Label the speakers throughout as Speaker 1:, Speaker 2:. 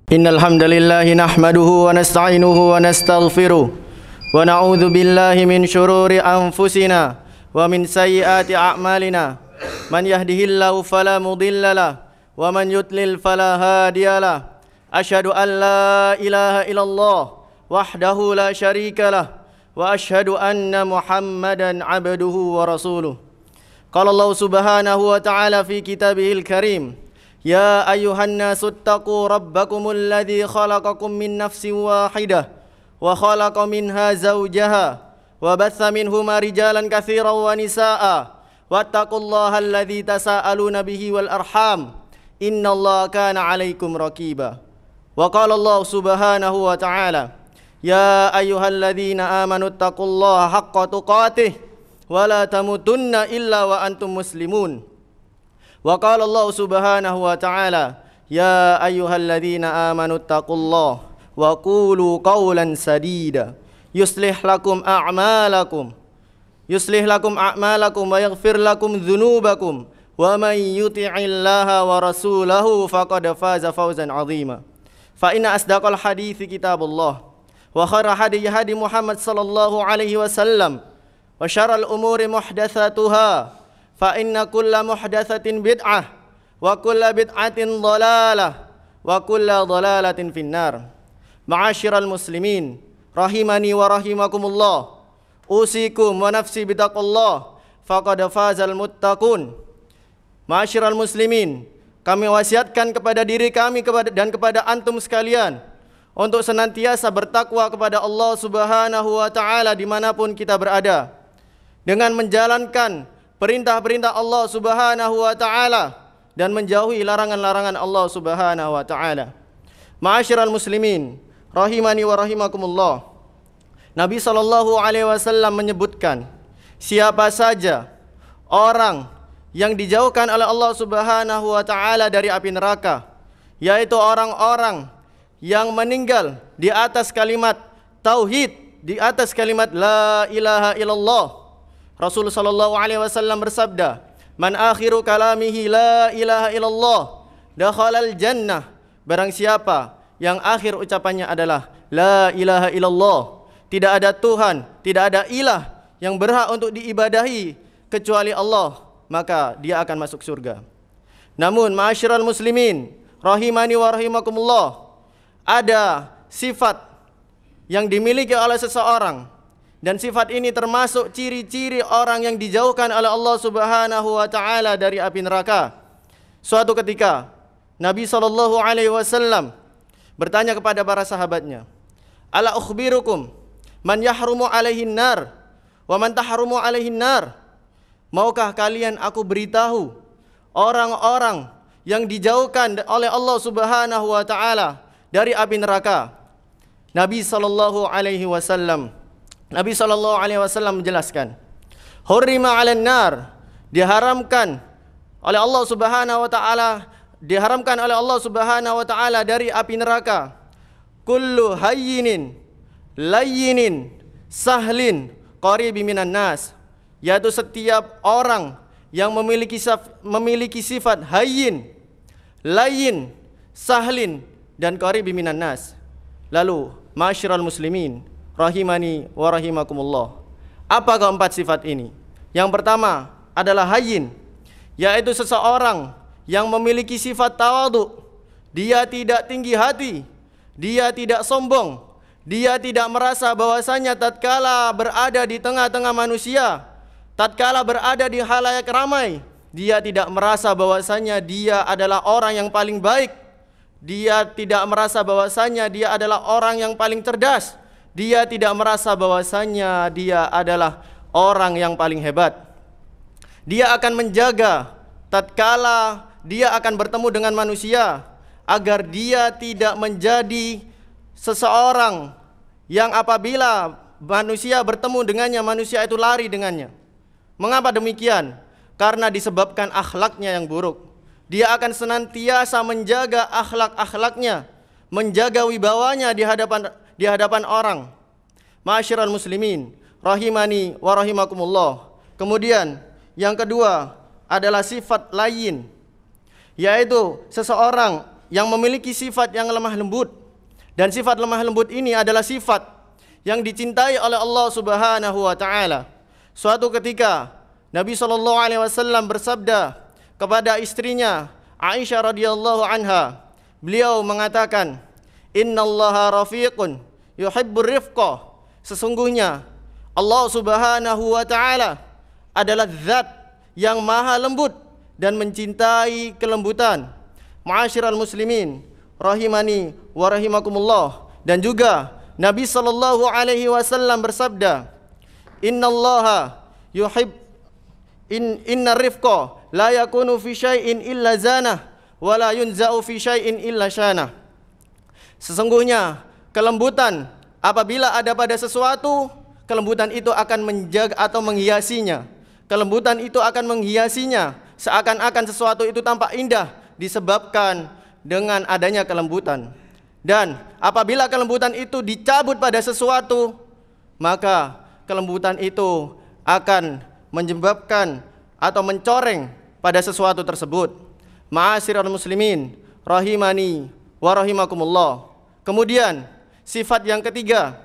Speaker 1: Innal hamdalillah nahmaduhu wa nasta'inuhu wa nastaghfiruh wa na'udzu billahi min shururi anfusina wa min sayyiati a'malina. Man yahdihillahu fala mudilla lahu wa man yudlil fala hadiya lahu. Asyhadu an la ilaha illallah wahdahu la syarika lahu wa asyhadu anna Muhammadan 'abduhu wa rasuluh. Qala Allah subhanahu wa ta'ala fi kitabihil karim: Ya ayuhan nasu attaqu rabbakumul ladzi khalaqakum min nafsin wahidah wa khalaqa minha zawjaha wa batha minhuma rijalan katsiran wa nisaa'a wattaqullaha alladzi tasaaluna bihi wal arham innallaha kana 'alaikum raqiba. Wa qala Allah subhanahu wa ta'ala: Ya ayyuhalladzina amanu taqullaha haqqa tuqatih wa la tamutunna illa wa antum muslimun. Wa qala Allah subhanahu wa ta'ala: Ya ayyuhalladzina amanu taqullaha wa qulu qawlan sadida yuslih lakum a'malakum wa yaghfir lakum dhunubakum wa man yuti'illaha wa rasulahu faqad faza fawzan 'azima. Fa inna asdaqal hadithi kitabullah wa khairal hadi Muhammad sallallahu alaihi wasallam wa syarrul umuri muhdatsatuha fa inna kulla muhdatsatin bid'ah wa kulla bid'atin dhalalah wa kulla dhalalatin finnar. Ma'asyiral muslimin rahimani wa rahimakumullah, usikum wa nafsi bitaqullah faqad fazal muttaqun. Ma'asyiral muslimin, kami wasiatkan kepada diri kami dan kepada antum sekalian untuk senantiasa bertakwa kepada Allah subhanahu wa ta'ala dimanapun kita berada, dengan menjalankan perintah-perintah Allah subhanahu wa ta'ala dan menjauhi larangan-larangan Allah subhanahu wa ta'ala. Ma'asyiral muslimin rahimani wa rahimakumullah, Nabi sallallahu alaihi wasallam menyebutkan, siapa saja orang yang dijauhkan oleh Allah subhanahu wa ta'ala dari api neraka, yaitu orang-orang yang meninggal di atas kalimat tauhid, di atas kalimat la ilaha illallah. Rasul sallallahu alaihi wasallam bersabda, "Man akhiru kalamihi la ilaha illallah dakhalal jannah." Barang siapa yang akhir ucapannya adalah la ilaha illallah, tidak ada Tuhan, tidak ada ilah yang berhak untuk diibadahi kecuali Allah, maka dia akan masuk surga. Namun ma'asyiral muslimin rahimani wa rahimakumullah, ada sifat yang dimiliki oleh seseorang, dan sifat ini termasuk ciri-ciri orang yang dijauhkan oleh Allah subhanahu wa ta'ala dari api neraka. Suatu ketika Nabi SAW bertanya kepada para sahabatnya, Ala ukhbirukum man yahrumu alaihin nar wa man tahrumu alaihin nar. Maukah kalian aku beritahu orang-orang yang dijauhkan oleh Allah subhanahu wa ta'ala dari api neraka? Nabi SAW menjelaskan, hurrima 'alan nar, diharamkan oleh Allah Subhanahu wa taala dari api neraka, kullu hayyinin layyinin sahlin qaribi minan nas, yaitu setiap orang yang memiliki sifat hayyin, layyin, sahlin dan qaribi minan nas. Lalu ma'asyiral muslimin rahimani wa rahimakumullah, apa keempat sifat ini? Yang pertama adalah hayyin, yaitu seseorang yang memiliki sifat tawadhu. Dia tidak tinggi hati, dia tidak sombong, dia tidak merasa bahwasanya tatkala berada di tengah-tengah manusia, tatkala berada di khalayak ramai, dia tidak merasa bahwasanya dia adalah orang yang paling baik. Dia tidak merasa bahwasanya dia adalah orang yang paling cerdas. Dia tidak merasa bahwasanya dia adalah orang yang paling hebat. Dia akan menjaga tatkala dia akan bertemu dengan manusia, agar dia tidak menjadi seseorang yang apabila manusia bertemu dengannya, manusia itu lari dengannya. Mengapa demikian? Karena disebabkan akhlaknya yang buruk. Dia akan senantiasa menjaga akhlak-akhlaknya, menjaga wibawanya di hadapan orang. Ma'asyiral muslimin rahimani wa rahimakumullah. Kemudian yang kedua adalah sifat layyin, yaitu seseorang yang memiliki sifat yang lemah lembut, dan sifat lemah lembut ini adalah sifat yang dicintai oleh Allah Subhanahu wa taala. Suatu ketika Nabi sallallahu alaihi wasallam bersabda kepada istrinya Aisyah radhiyallahu anha, beliau mengatakan, "Innallaha rafiqun yuhibbur rifqa." Sesungguhnya Allah Subhanahu wa taala adalah zat yang maha lembut dan mencintai kelembutan. Ma'asyiral muslimin rahimani wa rahimakumullah. Dan juga Nabi sallallahu alaihi wasallam bersabda, "Innallaha inna rifqa la yakunu fi syai'in illa zanah wa la yunza'u fi syai'in illa syanah." Sesungguhnya kelembutan apabila ada pada sesuatu, kelembutan itu akan menjaga atau menghiasinya. Kelembutan itu akan menghiasinya, seakan-akan sesuatu itu tampak indah disebabkan dengan adanya kelembutan. Dan apabila kelembutan itu dicabut pada sesuatu, maka kelembutan itu akan menyebabkan atau mencoreng pada sesuatu tersebut. Ma'asyiral muslimin rahimani wa rahimakumullah. Kemudian sifat yang ketiga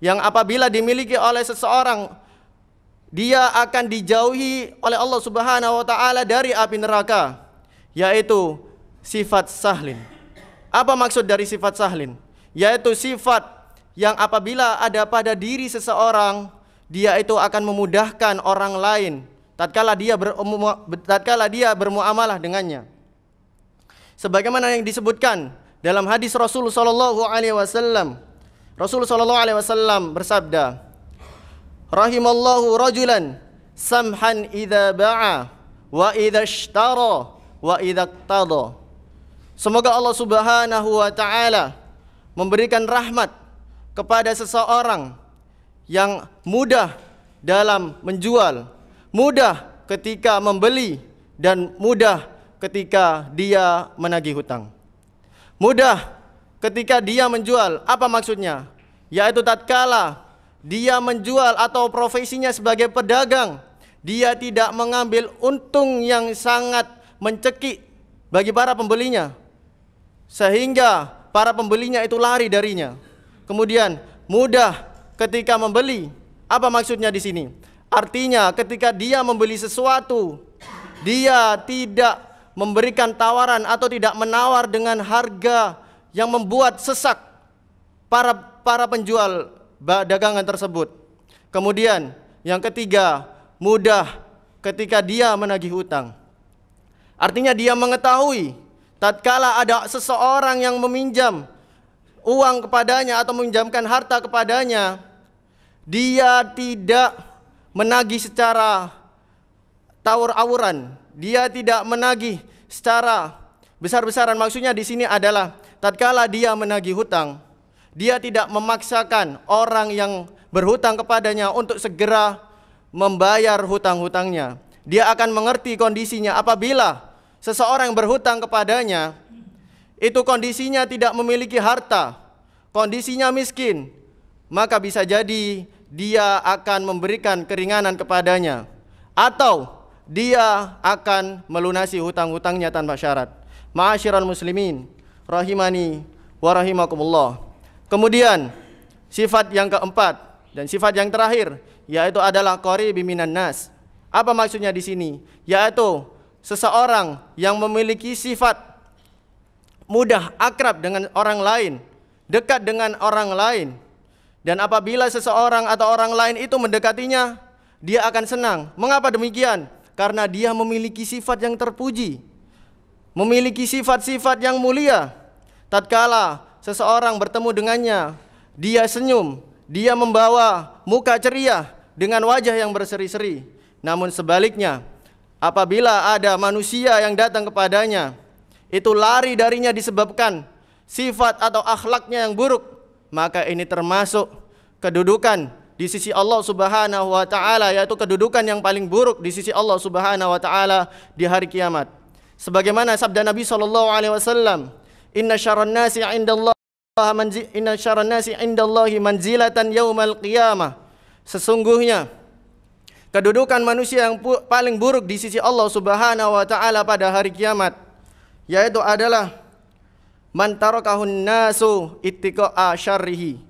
Speaker 1: yang apabila dimiliki oleh seseorang, dia akan dijauhi oleh Allah Subhanahu wa taala dari api neraka, yaitu sifat sahlin. Apa maksud dari sifat sahlin? Yaitu sifat yang apabila ada pada diri seseorang, dia itu akan memudahkan orang lain tatkala dia bermuamalah dengannya. Sebagaimana yang disebutkan dalam hadis Rasul sallallahu alaihi wasallam. Rasul sallallahu alaihi wasallam bersabda, "Rahimallahu rajulan samhan idza ba'a wa idza ishtara wa idza iqtada." Semoga Allah Subhanahu wa taala memberikan rahmat kepada seseorang yang mudah dalam menjual, mudah ketika membeli, dan mudah ketika dia menagih hutang. Mudah ketika dia menjual, apa maksudnya? Yaitu tatkala dia menjual atau profesinya sebagai pedagang, dia tidak mengambil untung yang sangat mencekik bagi para pembelinya, sehingga para pembelinya itu lari darinya. Kemudian mudah ketika membeli, apa maksudnya di sini? Artinya ketika dia membeli sesuatu, dia tidak memberikan tawaran atau tidak menawar dengan harga yang membuat sesak para penjual dagangan tersebut. Kemudian yang ketiga, mudah ketika dia menagih hutang. Artinya dia mengetahui tatkala ada seseorang yang meminjam uang kepadanya atau meminjamkan harta kepadanya, dia tidak menagih secara tawur-awuran, dia tidak menagih secara besar-besaran. Maksudnya di sini adalah tatkala dia menagih hutang, dia tidak memaksakan orang yang berhutang kepadanya untuk segera membayar hutang-hutangnya. Dia akan mengerti kondisinya. Apabila seseorang berhutang kepadanya, itu kondisinya tidak memiliki harta, kondisinya miskin, maka bisa jadi dia akan memberikan keringanan kepadanya, atau dia akan melunasi hutang-hutangnya tanpa syarat. Ma'asyiral muslimin rahimani wa rahimakumullah. Kemudian sifat yang keempat dan sifat yang terakhir, yaitu adalah qaribi minan nas. Apa maksudnya di sini? Yaitu seseorang yang memiliki sifat mudah akrab dengan orang lain, dekat dengan orang lain. Dan apabila seseorang atau orang lain itu mendekatinya, dia akan senang. Mengapa demikian? Karena dia memiliki sifat yang terpuji, memiliki sifat-sifat yang mulia. Tatkala seseorang bertemu dengannya, dia senyum, dia membawa muka ceria dengan wajah yang berseri-seri. Namun sebaliknya, apabila ada manusia yang datang kepadanya, itu lari darinya disebabkan sifat atau akhlaknya yang buruk, maka ini termasuk kedudukan di sisi Allah Subhanahu wa taala, yaitu kedudukan yang paling buruk di sisi Allah Subhanahu wa taala di hari kiamat. Sebagaimana sabda Nabi sallallahu alaihi wasallam, "Inna syarran nasi 'indallahi manzilatan yaumal qiyamah." Sesungguhnya kedudukan manusia yang paling buruk di sisi Allah Subhanahu wa taala pada hari kiamat, yaitu adalah man tarakahun nasu ittiqa'a syarrihi.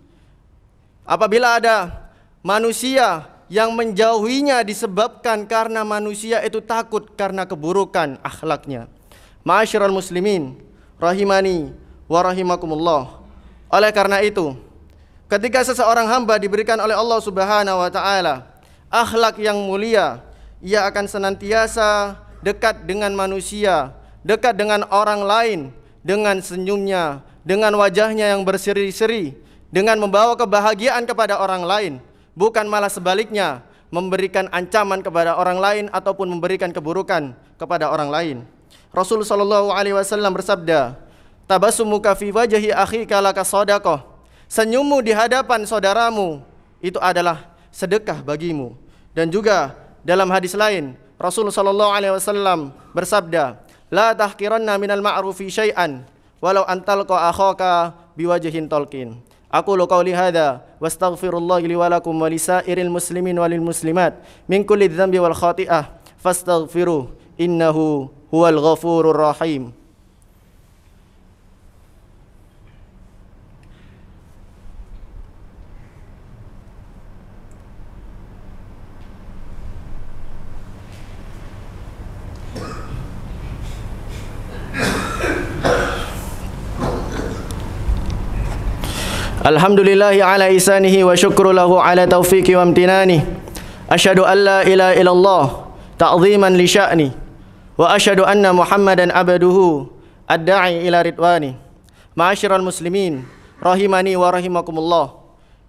Speaker 1: Apabila ada manusia yang menjauhinya disebabkan karena manusia itu takut karena keburukan akhlaknya. Ma'asyiral muslimin rahimani wa rahimakumullah. Oleh karena itu, ketika seseorang hamba diberikan oleh Allah Subhanahu wa taala akhlak yang mulia, ia akan senantiasa dekat dengan manusia, dekat dengan orang lain, dengan senyumnya, dengan wajahnya yang berseri-seri, dengan membawa kebahagiaan kepada orang lain, bukan malah sebaliknya, memberikan ancaman kepada orang lain ataupun memberikan keburukan kepada orang lain. Rasul sallallahu alaihi wasallam bersabda, "Tabassumuka fi wajhi akhika laka shadaqah." Senyummu di hadapan saudaramu itu adalah sedekah bagimu. Dan juga dalam hadis lain, Rasul sallallahu alaihi wasallam bersabda, "La tahqiranna minal ma'rufi syai'an walau antalqa akhaka biwajhin talqin." Aqulu qauli hadza wastaghfirullah li wa lakum wa lisairil muslimin walil muslimat min kulli dhanbi wal khati'ah fastaghfiruh innahu huwal ghafurur rahim. Alhamdulillahi ala ihsanihi wa syukru lahu ala taufiqi wa amtinani. Asyhadu an la ilaha illallah ta'ziman li sya'ni wa asyhadu anna Muhammadan abduhu ad-da'i ila ridwani. Ma'asyiral muslimin rahimani wa rahimakumullah.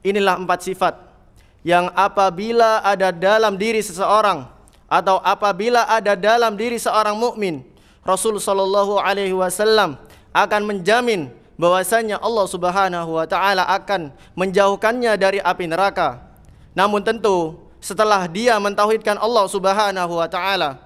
Speaker 1: Inilah 4 sifat yang apabila ada dalam diri seseorang atau apabila ada dalam diri seorang mukmin, Rasul sallallahu alaihi wasallam akan menjamin bahwasanya Allah Subhanahu wa taala akan menjauhkannya dari api neraka. Namun tentu setelah dia mentauhidkan Allah Subhanahu wa taala.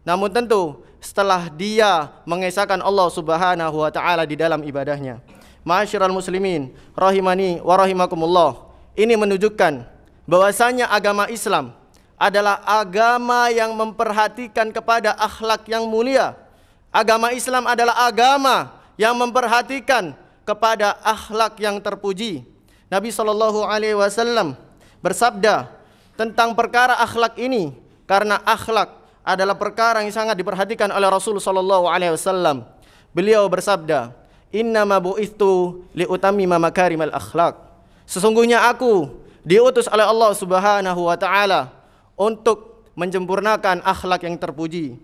Speaker 1: Namun tentu setelah dia mengesahkan Allah Subhanahu wa taala di dalam ibadahnya. Ma'asyiral muslimin rahimani wa rahimakumullah. Ini menunjukkan bahwasanya agama Islam adalah agama yang memperhatikan kepada akhlak yang mulia. Agama Islam adalah agama yang memperhatikan kepada akhlak yang terpuji. Nabi sallallahu alaihi wasallam bersabda tentang perkara akhlak ini, karena akhlak adalah perkara yang sangat diperhatikan oleh Rasul sallallahu alaihi wasallam. Beliau bersabda, "Innama bu'ithu liutammima makarimal akhlak." Sesungguhnya aku diutus oleh Allah Subhanahu wa taala untuk menyempurnakan akhlak yang terpuji.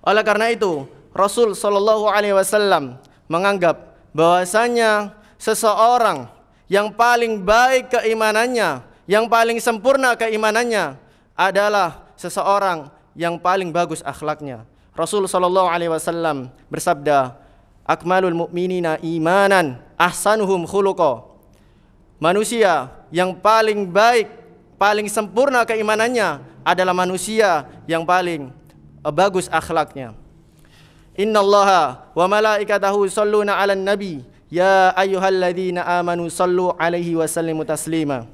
Speaker 1: Oleh karena itu, Rasul sallallahu alaihi wasallam menganggap bahwasanya seseorang yang paling baik keimanannya, yang paling sempurna keimanannya adalah seseorang yang paling bagus akhlaknya. Rasul sallallahu alaihi wasallam bersabda, "Akmalul mu'minina imanan ahsanuhum khuluqa." Manusia yang paling baik, paling sempurna keimanannya adalah manusia yang paling bagus akhlaknya. Innallaha wa malaikatahu yusholluna 'alan nabi ya ayyuhalladzina amanu shallu 'alaihi wa sallimu taslima.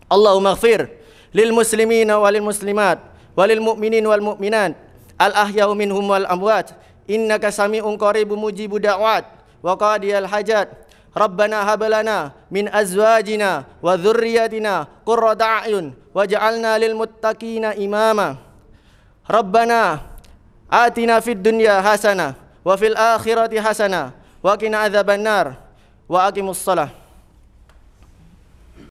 Speaker 1: Allahumma ighfir lil muslimina walil muslimat walil mu'minin wal mu'minat al ahya'u minhum wal amwat innaka sami'un qaribun mujibud da'wat wa qadiyal hajat. Rabbana hab lana min azwajina wa dhurriyyatina qurrata a'yun waj'alna lil muttaqina imama. Rabbana atina fid dunya hasanah wa fil akhirati hasanah wa qina adzabannar wa aqimus shalah.